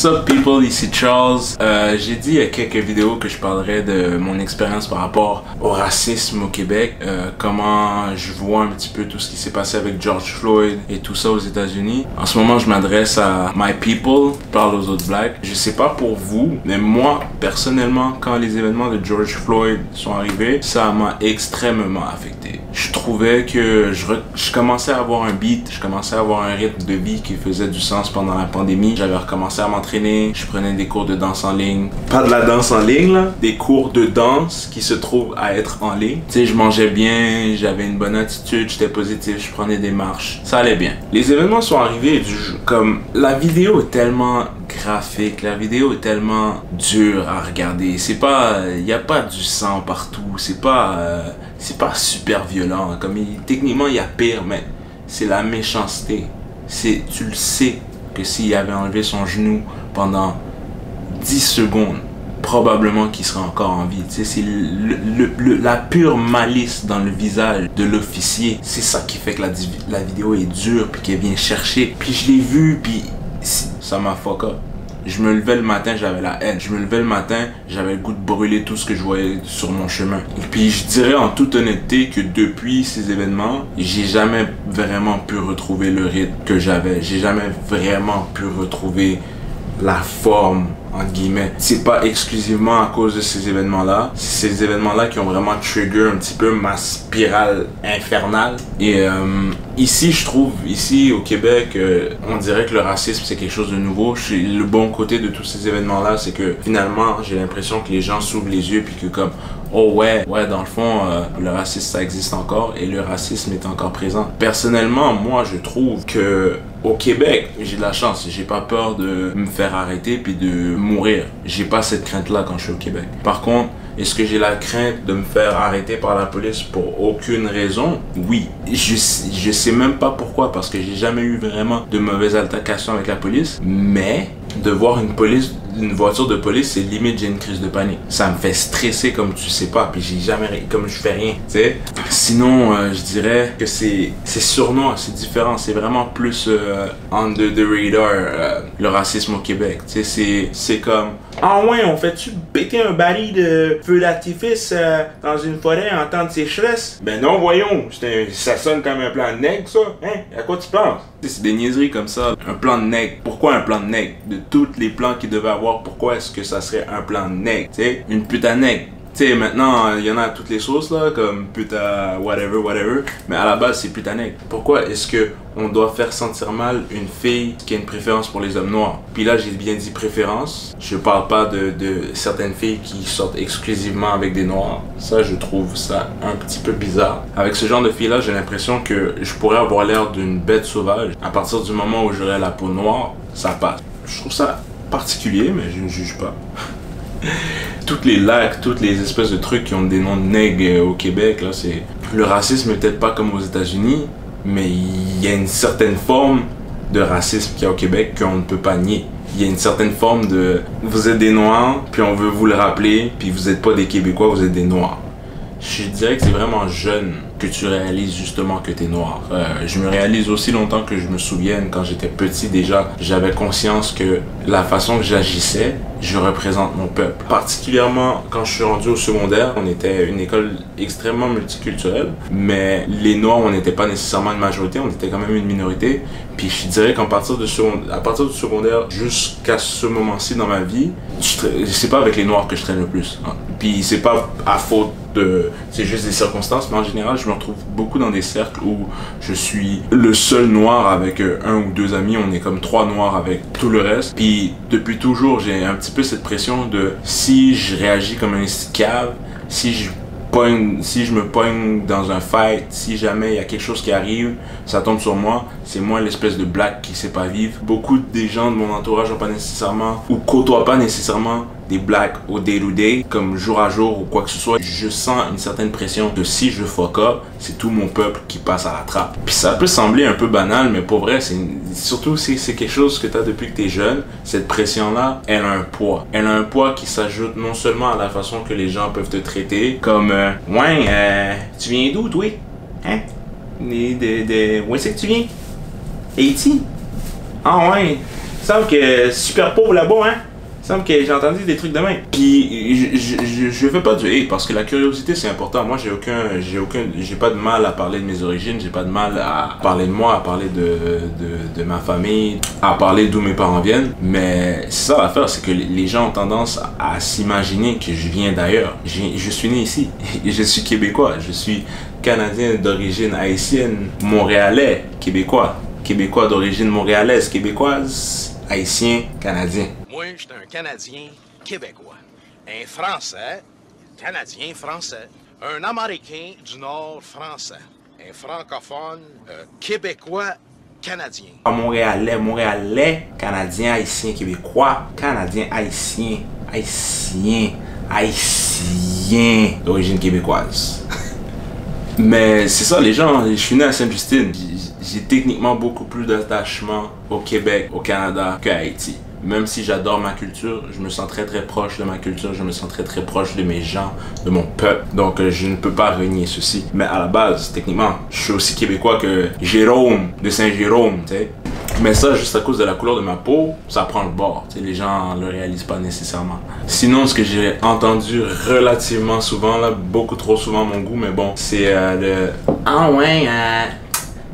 What's up people, ici Charles. J'ai dit il y a quelques vidéos que je parlerais de mon expérience par rapport au racisme au Québec, comment je vois un petit peu tout ce qui s'est passé avec George Floyd et tout ça aux États-Unis. En ce moment, je m'adresse à my people, je parle aux autres blacks. Je sais pas pour vous, mais moi, personnellement, quand les événements de George Floyd sont arrivés, ça m'a extrêmement affecté. Je trouvais que je commençais à avoir un beat, je commençais à avoir un rythme de vie qui faisait du sens pendant la pandémie. J'avais recommencé à m'entraîner, je prenais des cours de danse en ligne. Pas de la danse en ligne là, des cours de danse qui se trouvent à être en ligne. Tu sais, je mangeais bien, j'avais une bonne attitude, j'étais positif, je prenais des marches. Ça allait bien. Les événements sont arrivés comme la vidéo est tellement graphique, la vidéo est tellement dure à regarder. C'est pas, y a pas du sang partout, c'est pas super violent. Comme techniquement il y a pire, mais c'est la méchanceté. Tu le sais que s'il avait enlevé son genou pendant 10 secondes, probablement qu'il serait encore en vie. Tu sais, c'est la pure malice dans le visage de l'officier. C'est ça qui fait que la vidéo est dure, puis qu'elle vient chercher. Puis je l'ai vu, puis ça m'a fuck up. Je me levais le matin, j'avais la haine. Je me levais le matin, j'avais le goût de brûler tout ce que je voyais sur mon chemin. Et puis je dirais en toute honnêteté que depuis ces événements, j'ai jamais vraiment pu retrouver le rythme que j'avais. J'ai jamais vraiment pu retrouver la forme, entre guillemets. C'est pas exclusivement à cause de ces événements-là. C'est ces événements-là qui ont vraiment trigger un petit peu ma spirale infernale. Et ici, je trouve, ici au Québec, on dirait que le racisme c'est quelque chose de nouveau. Le bon côté de tous ces événements-là, c'est que finalement, j'ai l'impression que les gens s'ouvrent les yeux puis que comme oh ouais, dans le fond, le racisme ça existe encore et le racisme est encore présent. Personnellement, moi je trouve que au Québec, j'ai de la chance, j'ai pas peur de me faire arrêter puis de mourir. J'ai pas cette crainte-là quand je suis au Québec. Par contre, est-ce que j'ai la crainte de me faire arrêter par la police pour aucune raison? Oui. Je sais même pas pourquoi, parce que j'ai jamais eu vraiment de mauvaises altercations avec la police, mais de voir une voiture de police, c'est limite j'ai une crise de panique. Ça me fait stresser comme tu sais pas, puis j'ai jamais, comme je fais rien, tu sais. Sinon, je dirais que c'est sournois, c'est différent, c'est vraiment plus under the radar, le racisme au Québec, tu sais, c'est comme ah ouais, on fait-tu péter un baril de feu d'artifice dans une forêt en temps de sécheresse? Ben non, voyons, ça sonne comme un plan de nègre, ça, hein? À quoi tu penses? C'est des niaiseries comme ça, un plan de nègre. Pourquoi un plan de nègre? De tous les plans qu'il devait avoir, pourquoi est-ce que ça serait un plan de nègre? Tu sais, une pute à nègre. Tu sais, maintenant, il y en a à toutes les sauces, là, comme puta, whatever, mais à la base, c'est putanek. Pourquoi est-ce que on doit faire sentir mal une fille qui a une préférence pour les hommes noirs? Puis là, j'ai bien dit préférence. Je parle pas de certaines filles qui sortent exclusivement avec des noirs. Ça, je trouve ça un petit peu bizarre. Avec ce genre de filles-là, j'ai l'impression que je pourrais avoir l'air d'une bête sauvage. À partir du moment où j'aurais la peau noire, ça passe. Je trouve ça particulier, mais je ne juge pas. Toutes les lacs, toutes les espèces de trucs qui ont des noms de nègres au Québec, là, c'est... Le racisme est peut-être pas comme aux États-Unis, mais il y a une certaine forme de racisme qu'il y a au Québec qu'on ne peut pas nier. Il y a une certaine forme de... Vous êtes des Noirs, puis on veut vous le rappeler, puis vous n'êtes pas des Québécois, vous êtes des Noirs. Je dirais que c'est vraiment jeune que tu réalises justement que t'es noir. Je me réalise aussi longtemps que je me souvienne, quand j'étais petit déjà, j'avais conscience que la façon que j'agissais, je représente mon peuple. Particulièrement quand je suis rendu au secondaire, on était une école extrêmement multiculturelle, mais les Noirs, on n'était pas nécessairement une majorité, on était quand même une minorité. Puis je dirais qu'à partir du secondaire jusqu'à ce moment-ci dans ma vie, c'est pas avec les Noirs que je traîne le plus. Hein. Puis c'est pas à faute c'est juste des circonstances, mais en général, je me retrouve beaucoup dans des cercles où je suis le seul noir avec un ou deux amis, on est comme trois noirs avec tout le reste. Puis depuis toujours, j'ai un petit peu cette pression de si je réagis comme un cave, si je me pogne dans un fight, si jamais il y a quelque chose qui arrive, ça tombe sur moi, c'est moi l'espèce de black qui sait pas vivre. Beaucoup des gens de mon entourage n'ont pas nécessairement, ou côtoient pas nécessairement des blacks au day-to-day, comme jour à jour ou quoi que ce soit. Je sens une certaine pression de si je fuck up, c'est tout mon peuple qui passe à la trappe. Puis ça peut sembler un peu banal, mais pour vrai, surtout si c'est quelque chose que tu as depuis que tu es jeune, cette pression-là, elle a un poids. Elle a un poids qui s'ajoute non seulement à la façon que les gens peuvent te traiter, comme tu viens d'où toi? Hein? Où est-ce que tu viens? Haïti? Ah ouais, semble que super pauvre là-bas, hein. Il semble que j'ai entendu des trucs de même. Puis je veux pas du hate parce que la curiosité c'est important. Moi j'ai pas de mal à parler de mes origines, j'ai pas de mal à parler de moi, à parler de ma famille, à parler d'où mes parents viennent. Mais c'est ça l'affaire, c'est que les gens ont tendance à s'imaginer que je viens d'ailleurs. Je suis né ici, je suis québécois, je suis canadien d'origine haïtienne, montréalais, québécois, québécois d'origine montréalaise, québécoise, haïtien, canadien. Moi, je suis un Canadien québécois. Un Français, Canadien français. Un Américain du Nord français. Un francophone, québécois canadien. Montréalais, canadien, haïtien, québécois, canadien, haïtien, haïtien d'origine québécoise. Mais c'est ça, les gens, je suis né à Sainte-Justine. J'ai techniquement beaucoup plus d'attachement au Québec, au Canada qu'à Haïti. Même si j'adore ma culture, je me sens très proche de ma culture, je me sens très proche de mes gens, de mon peuple. Donc je ne peux pas renier ceci. Mais à la base, techniquement, je suis aussi québécois que Jérôme de Saint-Jérôme, tu sais. Mais ça, juste à cause de la couleur de ma peau, ça prend le bord. Tu sais, les gens ne le réalisent pas nécessairement. Sinon, ce que j'ai entendu relativement souvent, là, beaucoup trop souvent à mon goût, mais bon, c'est le... Ah ouais,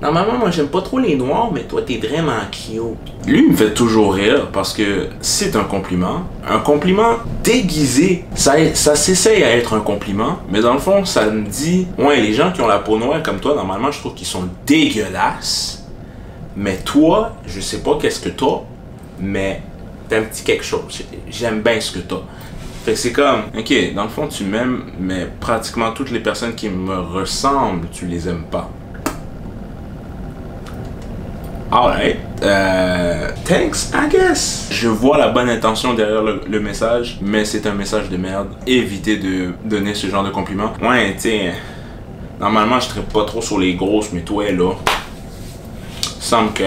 normalement, moi, j'aime pas trop les noirs, mais toi, t'es vraiment cute. Lui, il me fait toujours rire parce que c'est un compliment. Un compliment déguisé. Ça s'essaye à être un compliment, mais dans le fond, ça me dit... Ouais, les gens qui ont la peau noire comme toi, normalement, je trouve qu'ils sont dégueulasses. Mais toi, je sais pas qu'est-ce que t'as, mais t'as un petit quelque chose. J'aime bien ce que t'as. Fait que c'est comme, ok, dans le fond, tu m'aimes, mais pratiquement toutes les personnes qui me ressemblent, tu les aimes pas. Alright. Thanks, I guess. Je vois la bonne intention derrière le message, mais c'est un message de merde. Évitez de donner ce genre de compliments. Ouais, tu sais, normalement, je traite pas trop sur les grosses, mais toi, là, semble que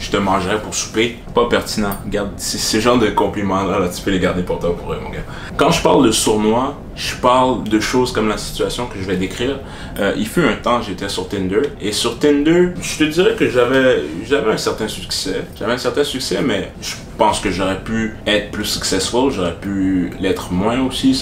je te mangerais pour souper. Pas pertinent. Regarde, ce genre de compliments-là, là, tu peux les garder pour toi, pour eux, mon gars. Quand je parle de sournois, je parle de choses comme la situation que je vais décrire. Il fut un temps, j'étais sur Tinder. Et sur Tinder, je te dirais que j'avais un certain succès. J'avais un certain succès, mais je pense que j'aurais pu être plus successful. J'aurais pu l'être moins aussi.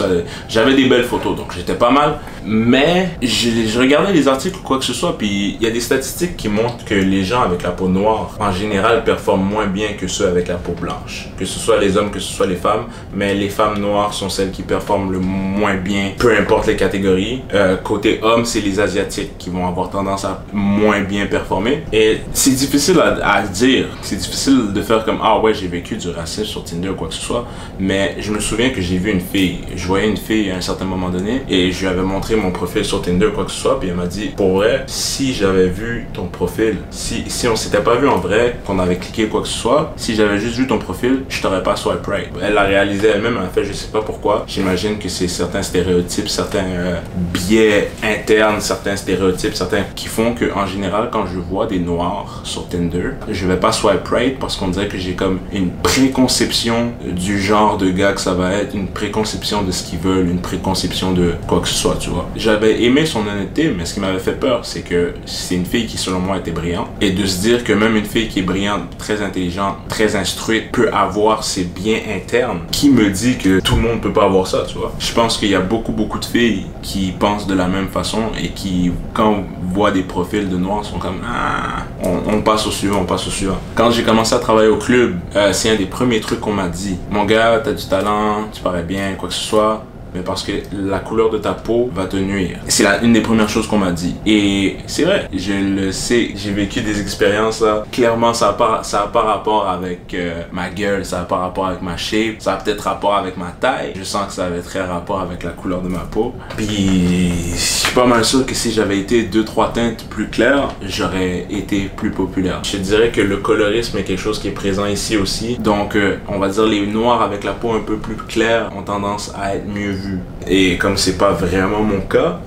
J'avais des belles photos, donc j'étais pas mal. Mais je regardais les articles ou quoi que ce soit, puis il y a des statistiques qui montrent que les gens avec la peau noire, en général, performent moins bien que ceux avec la peau blanche. Que ce soit les hommes, que ce soit les femmes. Mais les femmes noires sont celles qui performent le moins bien, peu importe les catégories. Côté homme, c'est les asiatiques qui vont avoir tendance à moins bien performer. Et c'est difficile à dire. C'est difficile de faire comme, ah ouais, j'ai vécu du racisme sur Tinder ou quoi que ce soit. Mais je me souviens que j'ai vu une fille. Je voyais une fille à un certain moment donné et je lui avais montré mon profil sur Tinder ou quoi que ce soit. Puis elle m'a dit, pour vrai, si j'avais vu ton profil, si on s'était pas vu en vrai, qu'on avait cliqué quoi que ce soit, si j'avais juste vu ton profil, je t'aurais pas swipe right. Elle l'a réalisé elle-même, elle a fait, je sais pas pourquoi. J'imagine que c'est certains stéréotypes, certains biais internes, certains stéréotypes, certains qui font que en général, quand je vois des noirs sur Tinder, je vais pas swipe right parce qu'on dirait que j'ai comme une préconception du genre de gars que ça va être, une préconception de ce qu'ils veulent, une préconception de quoi que ce soit, tu vois. J'avais aimé son honnêteté, mais ce qui m'avait fait peur, c'est que c'est une fille qui selon moi était brillante. Et de se dire que même une fille qui est brillante, très intelligente, très instruite, peut avoir ses biens internes, qui me dit que tout le monde peut pas avoir ça, tu vois. Je pense qu'il y a beaucoup de filles qui pensent de la même façon et qui, quand on voit des profils de noirs, sont comme ah, on passe au suivant, on passe au suivant. Quand j'ai commencé à travailler au club, c'est un des premiers trucs qu'on m'a dit. Mon gars, t'as du talent, tu parais bien, quoi que ce soit, mais parce que la couleur de ta peau va te nuire. C'est une des premières choses qu'on m'a dit. Et c'est vrai, je le sais, j'ai vécu des expériences là. Clairement, ça a pas rapport avec ma gueule, ça a pas rapport avec ma shape, ça a peut-être rapport avec ma taille. Je sens que ça avait très rapport avec la couleur de ma peau. Puis, je suis pas mal sûr que si j'avais été 2-3 teintes plus claires, j'aurais été plus populaire. Je dirais que le colorisme est quelque chose qui est présent ici aussi. Donc, on va dire les noirs avec la peau un peu plus claire ont tendance à être mieux vus. Et comme c'est pas vraiment mon cas,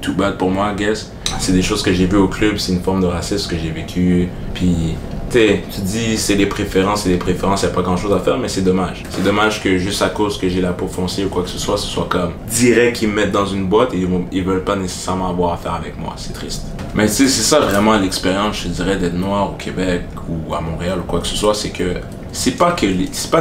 too bad pour moi, I guess. C'est des choses que j'ai vues au club, c'est une forme de racisme que j'ai vécu. Puis tu dis c'est des préférences, y a pas grand chose à faire, mais c'est dommage. C'est dommage que juste à cause que j'ai la peau foncée ou quoi que ce soit comme direct qu'ils me mettent dans une boîte et ils veulent pas nécessairement avoir affaire avec moi. C'est triste. Mais tu sais, c'est ça vraiment l'expérience, je dirais, d'être noir au Québec ou à Montréal ou quoi que ce soit, c'est que c'est pas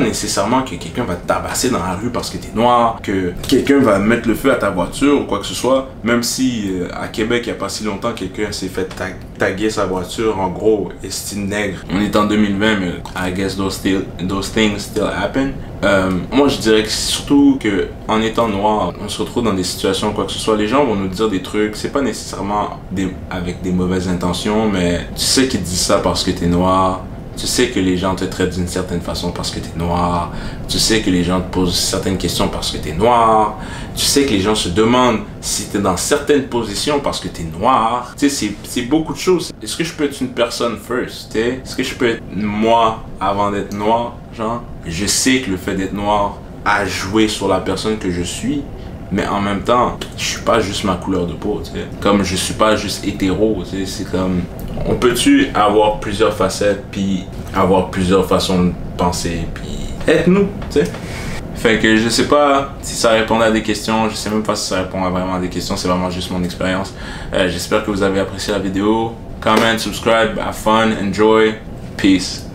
nécessairement que quelqu'un va te tabasser dans la rue parce que t'es noir, que quelqu'un va mettre le feu à ta voiture ou quoi que ce soit. Même si à Québec, il y a pas si longtemps, quelqu'un s'est fait taguer sa voiture, en gros, estime nègre. On est en 2020, mais I guess those things still happen. Moi, je dirais que surtout que en étant noir, on se retrouve dans des situations quoi que ce soit. Les gens vont nous dire des trucs, c'est pas nécessairement avec des mauvaises intentions, mais tu sais qu'ils disent ça parce que t'es noir. Tu sais que les gens te traitent d'une certaine façon parce que t'es noir. Tu sais que les gens te posent certaines questions parce que t'es noir. Tu sais que les gens se demandent si t'es dans certaines positions parce que t'es noir. Tu sais, c'est beaucoup de choses. Est-ce que je peux être une personne first? Est-ce que je peux être moi avant d'être noir? Genre, je sais que le fait d'être noir a joué sur la personne que je suis. Mais en même temps, je suis pas juste ma couleur de peau, tu sais. Comme je suis pas juste hétéro, tu sais. C'est comme, on peut-tu avoir plusieurs facettes, puis avoir plusieurs façons de penser, puis être nous, tu sais. Fait que je sais pas si ça répond à des questions, je sais même pas si ça répond vraiment à des questions, c'est vraiment juste mon expérience. J'espère que vous avez apprécié la vidéo. Comment, subscribe, have fun, enjoy, peace.